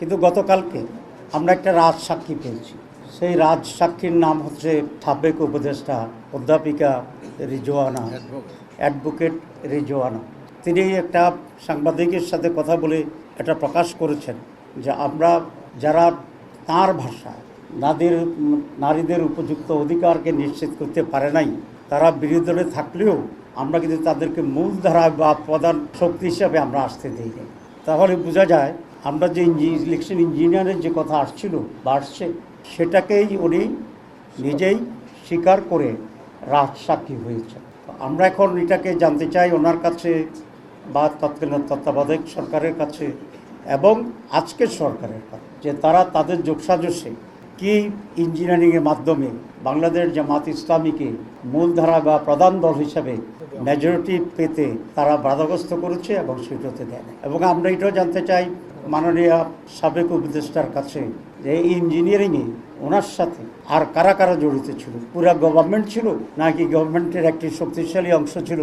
কিন্তু গতকালকে আমরা একটা রাজসাক্ষী পেয়েছি। সেই রাজসাক্ষীর নাম হচ্ছে সাবেক উপদেষ্টা অধ্যাপিকা রিজওয়ানা, অ্যাডভোকেট রিজওয়ানা। তিনি একটা সাংবাদিকের সাথে কথা বলে এটা প্রকাশ করেছেন যে আমরা যারা তাঁর ভাষায় নারীদের উপযুক্ত অধিকারকে নিশ্চিত করতে পারে নাই, তারা বিরোধী দলে থাকলেও আমরা কিন্তু তাদেরকে মূলধারা বা প্রধান শক্তি হিসাবে আমরা আসতে দিই নাই। তাহলে বোঝা যায় আমরা যে ইলেকশন ইঞ্জিনিয়ারের যে কথা আসছিল বা আসছে, সেটাকেই উনি নিজেই স্বীকার করে রাজসাক্ষী হয়েছে। আমরা এখন এটাকে জানতে চাই ওনার কাছে বা তৎকালীন তত্ত্বাবধায়ক সরকারের কাছে এবং আজকের সরকারের কাছে যে তারা তাদের যোগসাজশে কি ইঞ্জিনিয়ারিংয়ের মাধ্যমে বাংলাদেশ জামাত ইসলামীকে মূলধারা বা প্রধান দল হিসাবে মেজরিটি পেতে তারা বাধাগ্রস্ত করেছে এবং সেটাতে দেয় না। এবং আমরা এটাও জানতে চাই মাননীয় সাবেক উপদেষ্টার কাছে যে এই ইঞ্জিনিয়ারিংয়ে ওনার সাথে আর কারা কারা জড়িত ছিল, পুরা গভর্নমেন্ট ছিল নাকি গভর্নমেন্টের একটি শক্তিশালী অংশ ছিল।